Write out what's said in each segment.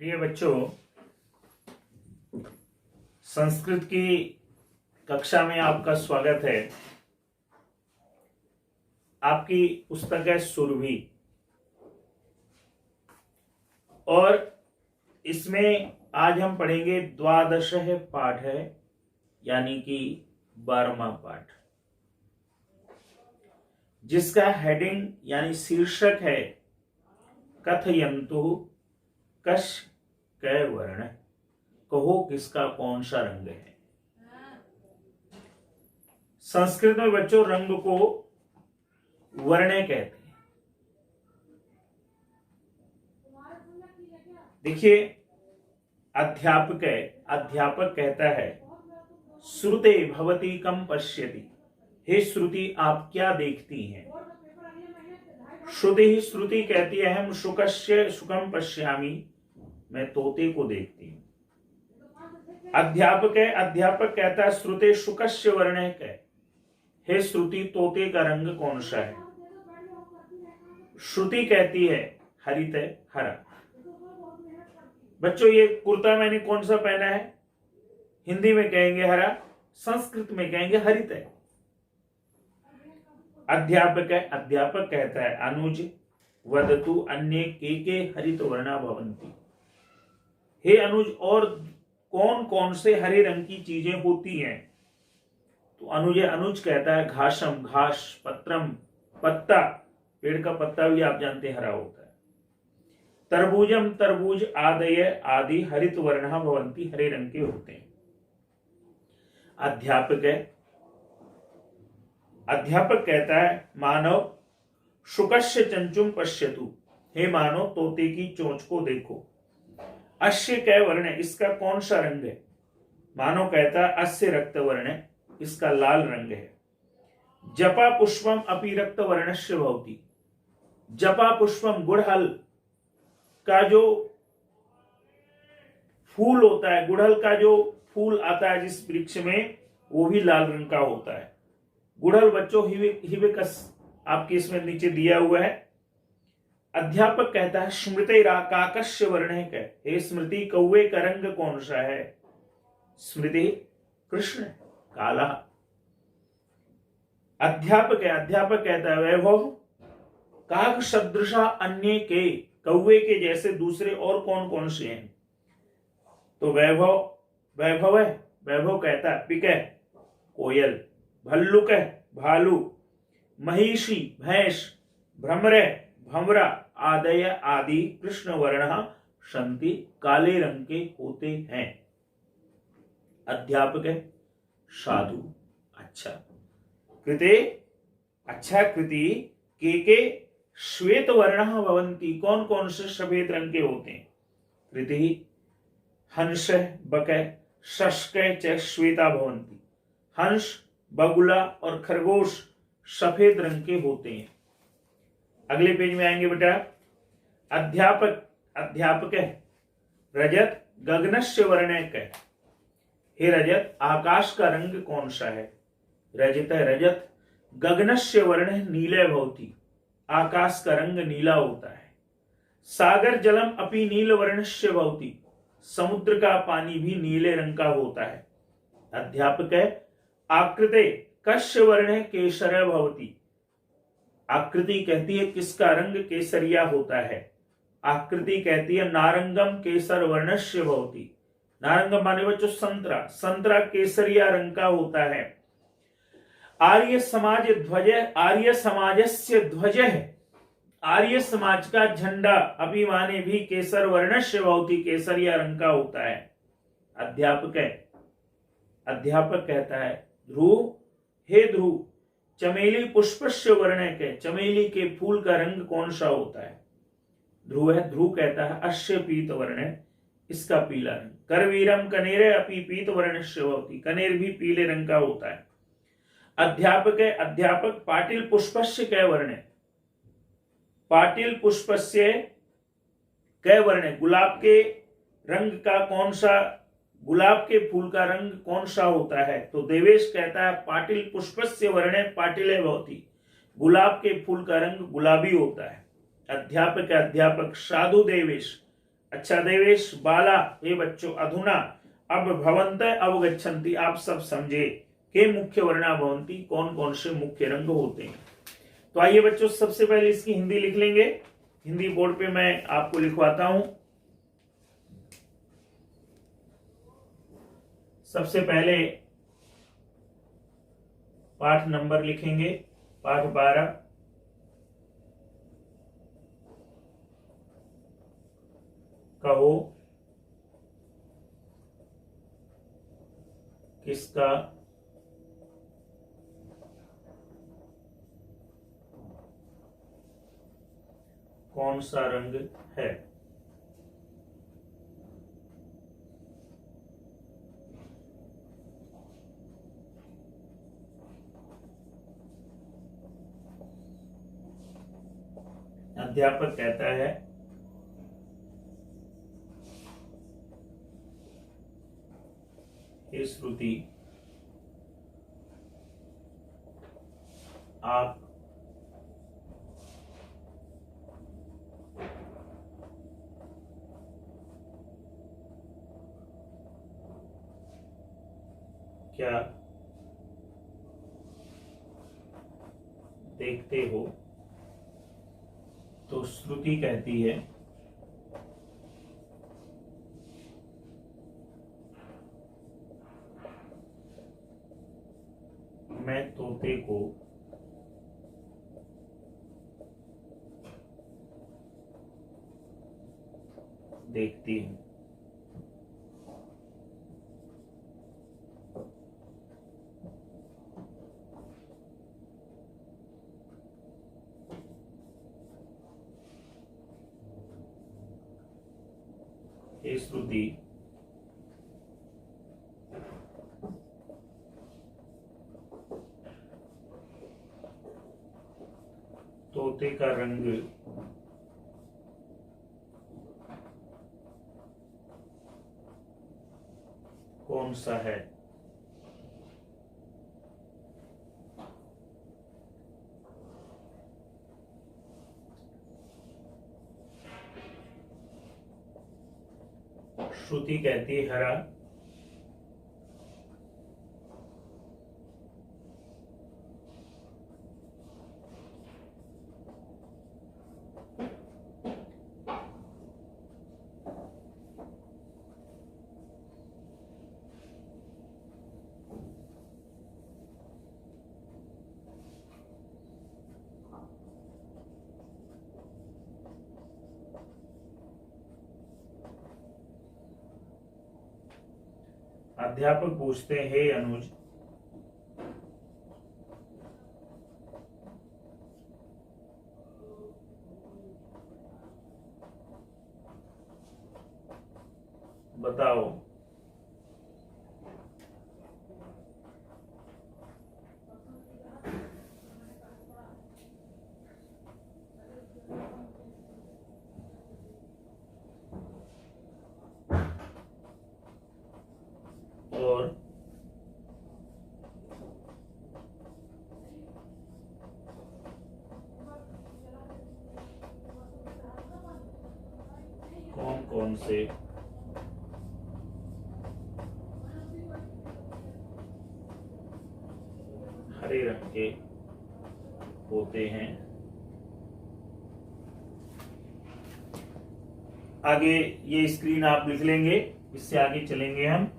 प्रिय बच्चों, संस्कृत की कक्षा में आपका स्वागत है। आपकी पुस्तक है सुरभि और इसमें आज हम पढ़ेंगे द्वादश पाठ है, यानी कि 12वां पाठ, जिसका हेडिंग यानी शीर्षक है कथयन्तु कश कै वर्ण, कहो किसका कौन सा रंग है। संस्कृत में बच्चों रंग को वर्णे कहते हैं। देखिए, अध्यापक कहता है श्रुते भवती कम पश्यति, हे श्रुति आप क्या देखती हैं। श्रुति कहती है हम शुकस्य शुकम पश्यामि, मैं तोते को देखती हूं। अध्यापक कहता है श्रुते शुकस्य वर्णे कै, हे श्रुति तोते का रंग कौन सा है। श्रुति कहती है हरित हरा। बच्चों, ये कुर्ता मैंने कौन सा पहना है, हिंदी में कहेंगे हरा, संस्कृत में कहेंगे हरित है। अध्यापक कहता है अनुज वदतु अन्ये के हरित वर्णा भवन्ति, हे अनुज और कौन कौन से हरे रंग की चीजें होती हैं। तो अनुज कहता है घासम घास, पत्रम पत्ता, पेड़ का पत्ता भी आप जानते हैं हरा होता है। तरबूजम तरबूज आदय आदि हरित वर्णा भवन्ति, हरे रंग के होते हैं। अध्यापक कहता है मानव शुकस्य चंचुम पश्यतु, हे मानव तोते की चोंच को देखो। अश्य कै वर्ण, इसका कौन सा रंग है। मानव कहता है अस्य रक्त वर्ण, इसका लाल रंग है। जपा पुष्पम अपि रक्त वर्णस्य भवति, जपा पुष्पम गुड़हल का जो फूल होता है, गुड़हल का जो फूल आता है जिस वृक्ष में, वो भी लाल रंग का होता है। गुड़हल बच्चों हिबिकस आपके इसमें नीचे दिया हुआ है। अध्यापक कहता है स्मृति काकस्य वर्ण है, हे स्मृति कौवे का रंग कौन सा है। स्मृति कृष्ण काला। अध्यापक कहता है वैभव काक सदृशा अन्य के, कौवे के जैसे दूसरे और कौन कौन से हैं। तो वैभव है, वैभव कहता है पिक है कोयल, भल्लुक है भालू, महिषी भैंस, भ्रमर भंवरा आदय आदि कृष्ण वर्ण संति, काले रंग के होते हैं। अध्यापक है साधु अच्छा, कृते अच्छा कृति के श्वेत वर्ण भवन्ति, कौन कौन से सफेद रंग के होते हैं। कृति हंस बक शस्क च श्वेता भवन्ति, हंस बगुला और खरगोश सफेद रंग के होते हैं। अगले पेज में आएंगे बेटा। अध्यापक है रजत गगनस्य वर्ण कै, हे रजत आकाश का रंग कौन सा है। रजत गगनस्य वर्ण नीले भवति, आकाश का रंग नीला होता है। सागर जलम अपि नील वर्णस्य भवति, समुद्र का पानी भी नीले रंग का होता है। अध्यापक है आकृते कस्य वर्ण केसर भवति, आकृति कहती है किसका रंग केसरिया होता है। आकृति कहती है नारंगम केसर वर्णस्य भवति, नारंगम माने बच्चों संतरा, संतरा केसरिया रंग का होता है। आर्य समाज ध्वज, आर्य समाजस्य ध्वज है, आर्य समाज का झंडा अभिमाने भी केसर वर्णस्य भवति, केसरिया रंग का होता है। अध्यापक कहता है ध्रुव, हे ध्रुव चमेली पुष्पस्य वर्ण के, चमेली के फूल का रंग कौन सा होता है। ध्रुव कहता है अश्य पीत वर्ण, इसका पीला रंग। करवीरम कनेरे अपि पीत वर्णस्य भवति, कनेर भी पीले रंग का होता है। अध्यापक पाटिल पुष्पस्य कै वर्ण, पाटिल पुष्पस्य कै वर्ण, गुलाब के रंग का कौन सा, गुलाब के फूल का रंग कौन सा होता है। तो देवेश कहता है पाटिल पुष्पस्य वर्ण पाटिले भवति, गुलाब के फूल का रंग गुलाबी होता है। अध्यापक साधु देवेश, अच्छा देवेश, बाला, हे बच्चों, अधुना, अब, भवन्तः अवगच्छन्ति, आप सब समझे, के मुख्य वर्णा भवन्ति, कौन कौन से मुख्य रंग होते हैं। तो आइए बच्चों, सबसे पहले इसकी हिंदी लिख लेंगे। हिंदी बोर्ड पे मैं आपको लिखवाता हूं। सबसे पहले पाठ नंबर लिखेंगे, पाठ 12। कहो किसका कौन सा रंग है। अध्यापक कहता है हे श्रुति, आप क्या देखते हो। तो श्रुति कहती है मैं तोते को देखती हूं। हे श्रुति, तोते का रंग कौन सा है। श्रुति कहती है हरा। अध्यापक पूछते हैं हे अनुज, बताओ और कौन कौन से हरे रंग के होते हैं। आगे ये स्क्रीन आप लिख लेंगे, इससे आगे चलेंगे हम।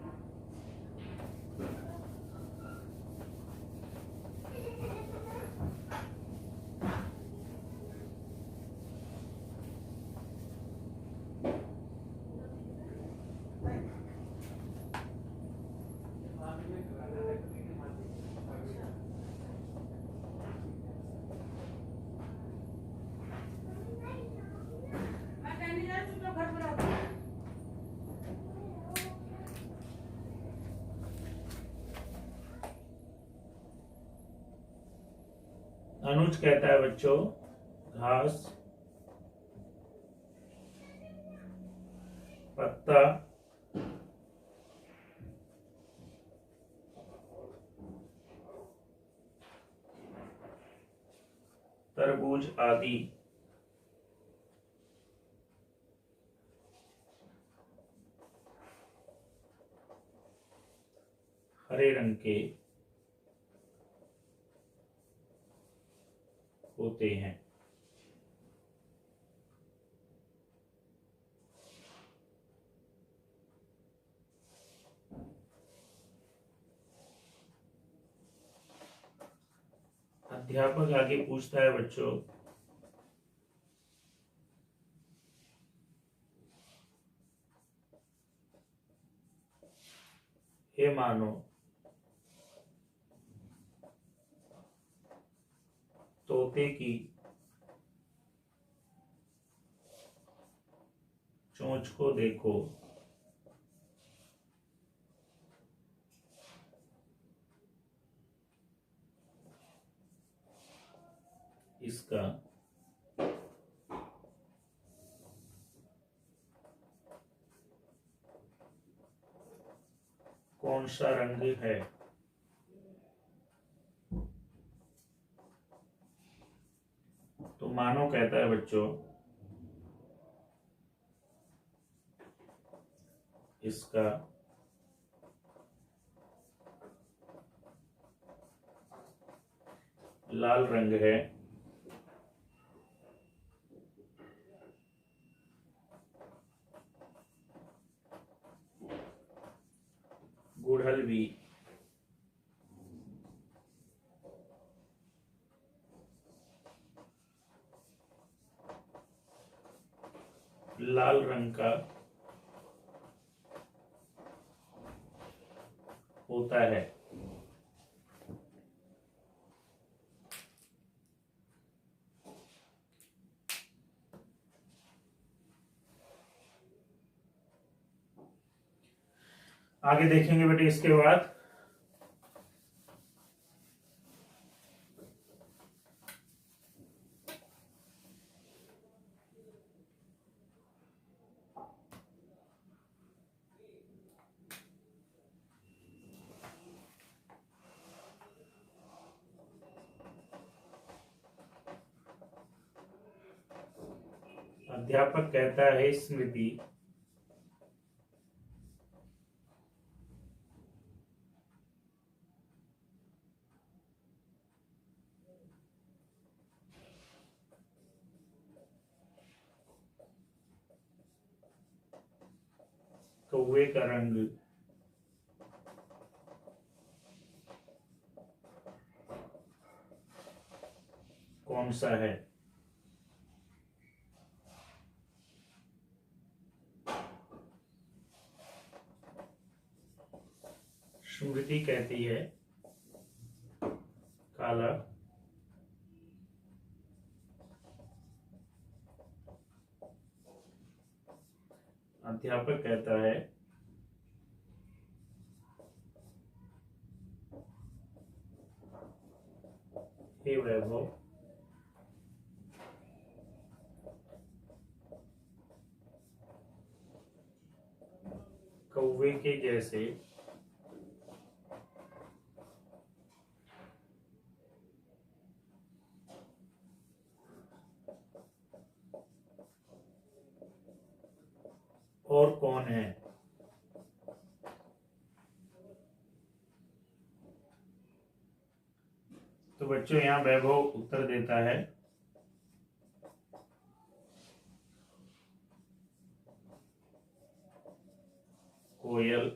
अनुज कहता है बच्चों घास, पत्ता, तरबूज आदि हरे रंग के होते हैं। अध्यापक आगे पूछता है बच्चों, हे मानो तोते की चोंच को देखो, इसका कौन सा रंग है। तो मानो कहता है बच्चों, इसका लाल रंग है। गुड़हल भी लाल रंग का होता है। आगे देखेंगे बेटे इसके बाद, अध्यापक कहता है स्मृति कौवे का रंग कौन सा है। स्मृति कहती है काला। अध्यापक कहता है हे वैभव कौवे के जैसे और कौन है। तो बच्चों यहां वैभव उत्तर देता है कोयल,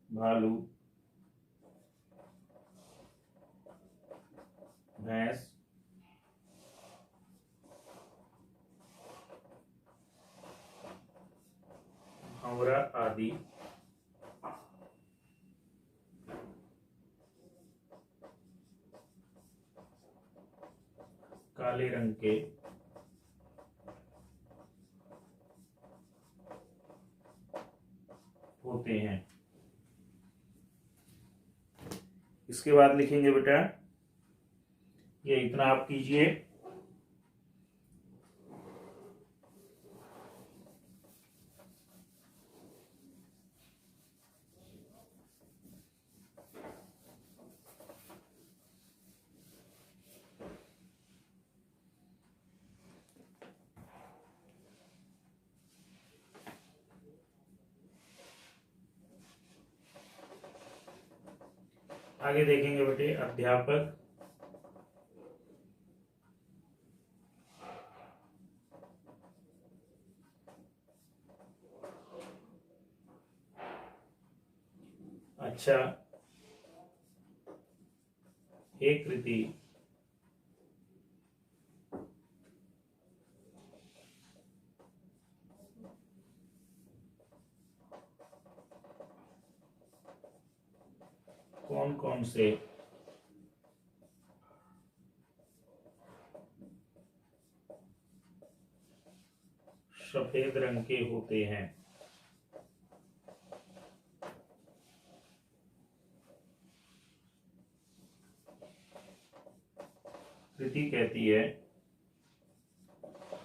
भालू, भैंस, भंवरा आदि काले रंग के होते हैं। इसके बाद लिखेंगे बेटा, ये इतना आप कीजिए। आगे देखेंगे बेटे, अध्यापक अच्छा हे कृति कौन कौन से सफेद रंग के होते हैं। कृति कहती है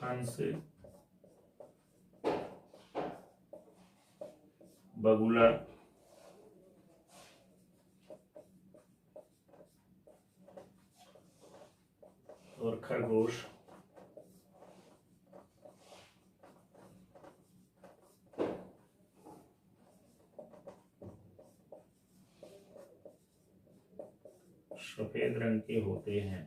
हंस, बगुला, और खरगोश सफेद रंग के होते हैं।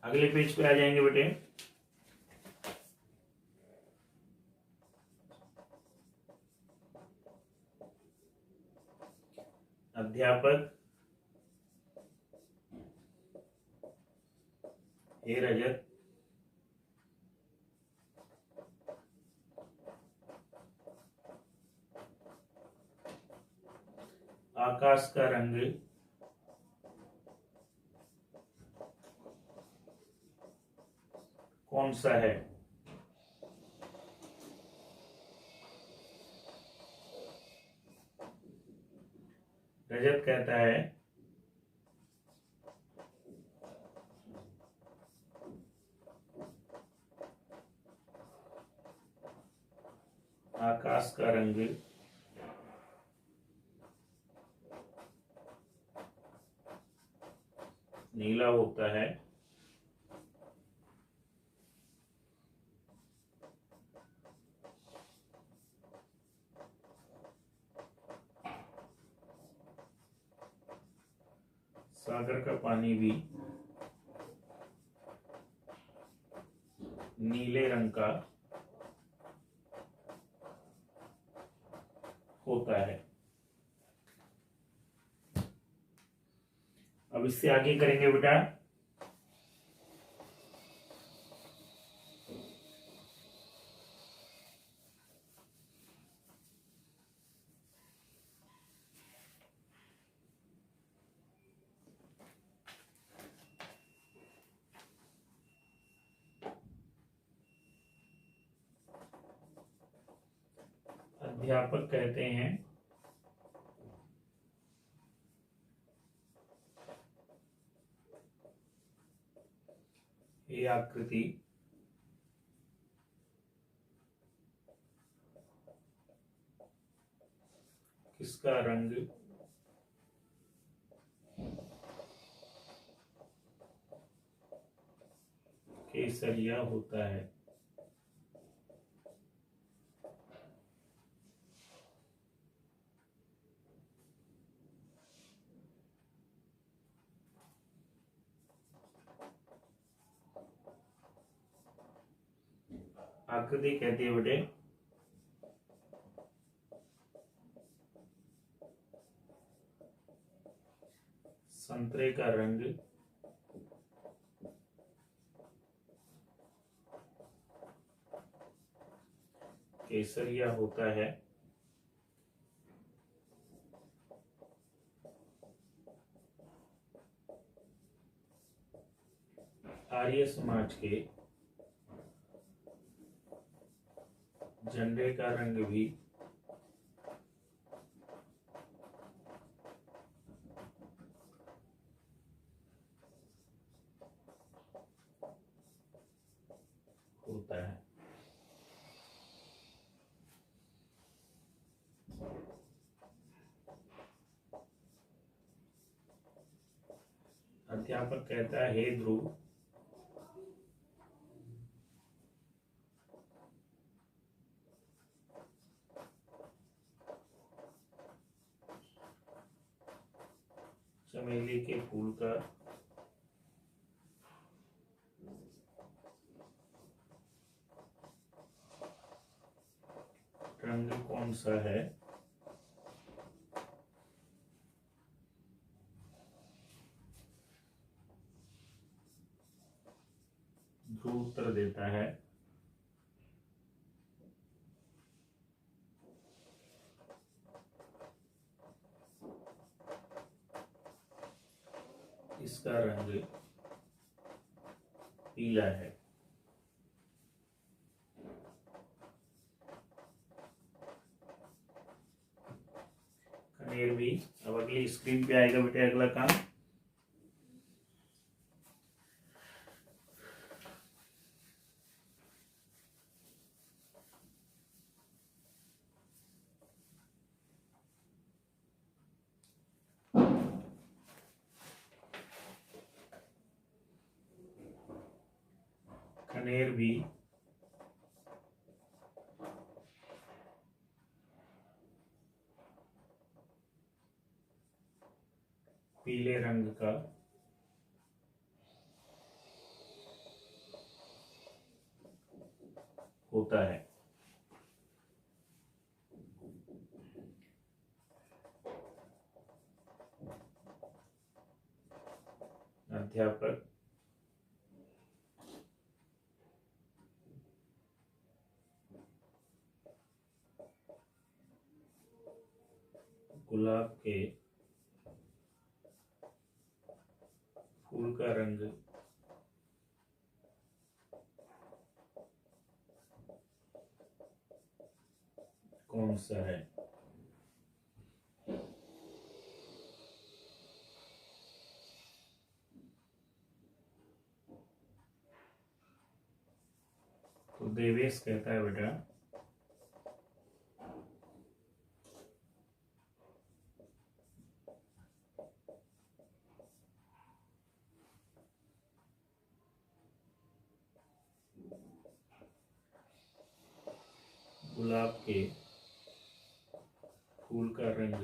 अगले पेज पे आ जाएंगे बेटे। अध्यापक हे रजत आकाश का रंग कौन सा है। रजत कहता है आकाश का रंग नीला होता है। सागर का पानी भी नीले रंग का होता है। अब इससे आगे करेंगे बेटा। अध्यापक कहते हैं ये आकृति किसका रंग केसरिया होता है। आकृति कहती है बेटे संतरे का रंग केसरिया होता है। आर्य समाज के झंडे का रंग भी होता है। अध्यापक कहता है हे ध्रुव चमेली के फूल का रंग कौन सा है? ध्रुव उत्तर देता है इसका रंग पीला है। खनेर भी। अब अगली स्क्रीन पे आएगा बेटे अगला काम। खनेर भी पीले रंग का होता है। अध्यापक गुलाब के फूल का रंग कौन सा है? तो देवेश कहता है बेटा गुलाब के फूल का रंग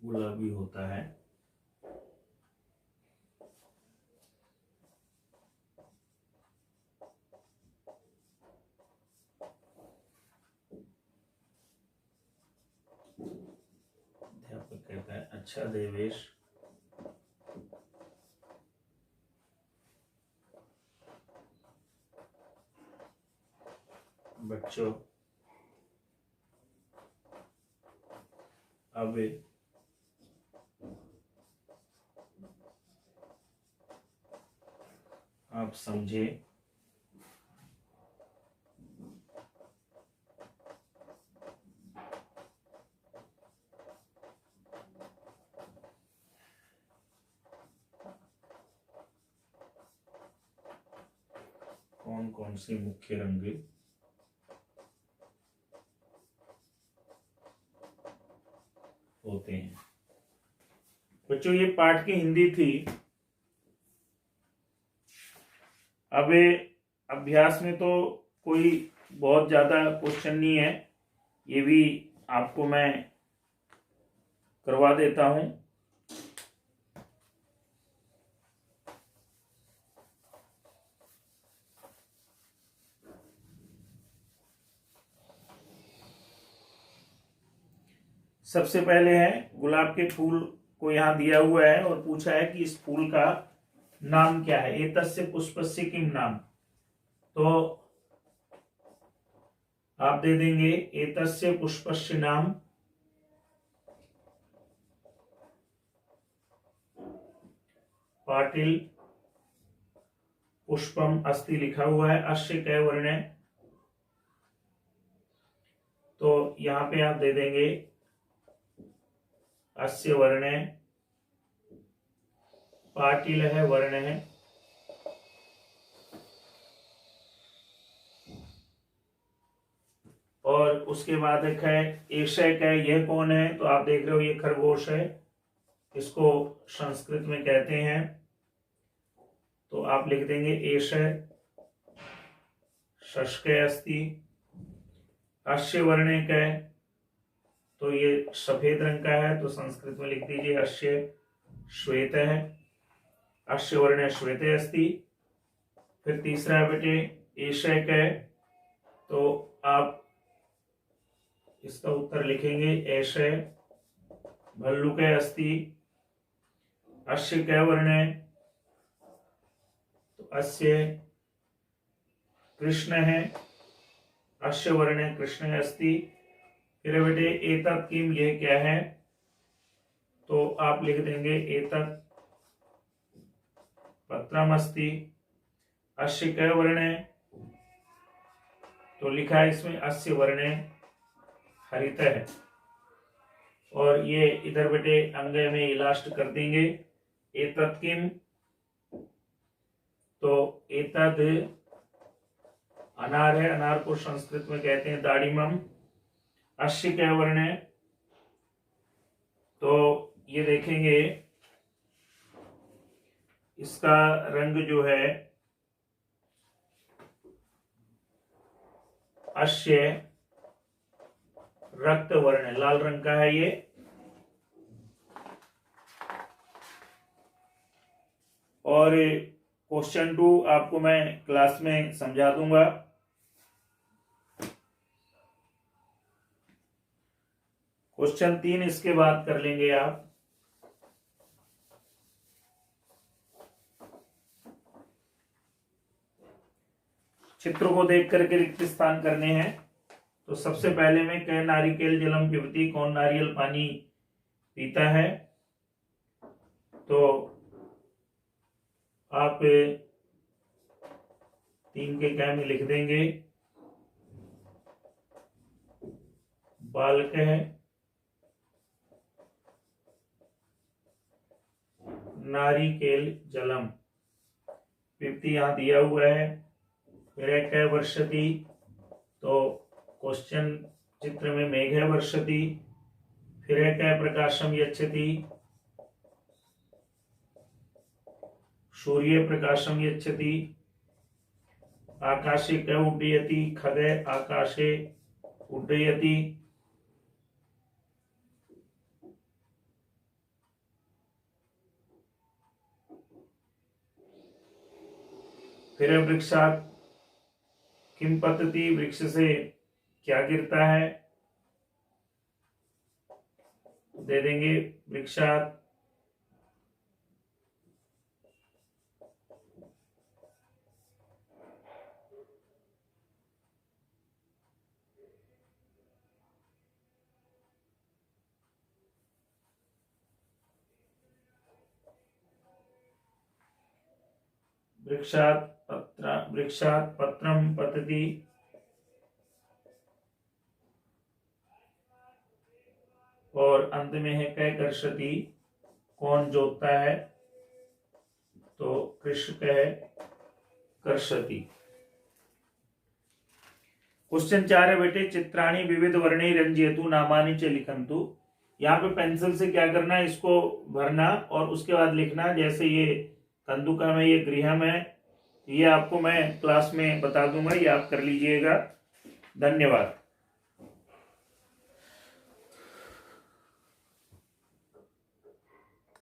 गुलाबी होता है। अध्यापक कहता है अच्छा देवेश, बच्चों अब आप समझे कौन कौन से मुख्य रंग होते हैं। बच्चों ये पाठ की हिंदी थी। अब अभ्यास में तो कोई बहुत ज्यादा क्वेश्चन नहीं है, ये भी आपको मैं करवा देता हूं। सबसे पहले है गुलाब के फूल को यहां दिया हुआ है और पूछा है कि इस फूल का नाम क्या है। एतस्य पुष्पस्य किम नाम, तो आप दे देंगे एतस्य पुष्पस्य नाम पाटिल पुष्पम अस्ति लिखा हुआ है। अस्य कै वर्ण है, तो यहां पे आप दे देंगे अस्य वर्ण है, पाटिल है वर्ण है, और उसके बाद एक है एशय है। यह कौन है, तो आप देख रहे हो ये खरगोश है, इसको संस्कृत में कहते हैं, तो आप लिख देंगे एशय। शशके अस्ति। अस्य वर्णे कै, तो ये सफेद रंग का है, तो संस्कृत में लिख दीजिए अस्य श्वेत है। अस्य वर्णे श्वेते अस्ति। फिर तीसरा है बेटे एशय कै, तो आप इसका उत्तर लिखेंगे एशय भल्लुके अस्ति। अस्य कै वर्णे, तो अस्य कृष्ण है। अस्य वर्णे कृष्ण अस्ति। फिर बेटे एतत् किम, ये क्या है, तो आप लिख देंगे एतत् पत्रम अस्ति। अस्य कै वर्णे, तो लिखा है इसमें अस्य वर्णे हरित है। और ये इधर बेटे अंग में इलास्ट कर देंगे। एतत् किम, तो एतद अनार है, अनार को संस्कृत में कहते हैं दाड़िमम। अस्य कै वर्णे, तो ये देखेंगे इसका रंग जो है अस्य रक्त वर्ण, लाल रंग का है ये। और क्वेश्चन 2 आपको मैं क्लास में समझा दूंगा। क्वेश्चन 3 इसके बाद कर लेंगे आप। चित्र को देख करके रिक्त स्थान करने हैं। तो सबसे पहले में कै नारिकेल जलम पिबती, कौन नारियल पानी पीता है, तो आप 3 के कै में लिख देंगे बालक है नारिकेल जलम पिबती, यहां दिया हुआ है। फिर है कै वर्षति, तो क्वेश्चन चित्र में मेघ है वर्षति। फिर है कै प्रकाशम यच्छति, सूर्य प्रकाशम यच्छति। आकाशे कै उड्डयति, खगे आकाशे उड्डयति। फिर है वृक्षात किम पतति, वृक्ष से क्या गिरता है, दे देंगे वृक्षात वृक्षात पत्रम पतति। और अंत में है कै कर्षति, कौन जोतता है, तो कृषक है कर्षति। क्वेश्चन 4 है बेटे चित्राणि विविध वर्णे रंजयतु नामानि च लिखन्तु। यहाँ पे पेंसिल से क्या करना है, इसको भरना और उसके बाद लिखना। जैसे ये कंदुका में ये गृहम है, ये आपको मैं क्लास में बता दूंगा, ये आप कर लीजिएगा। धन्यवाद।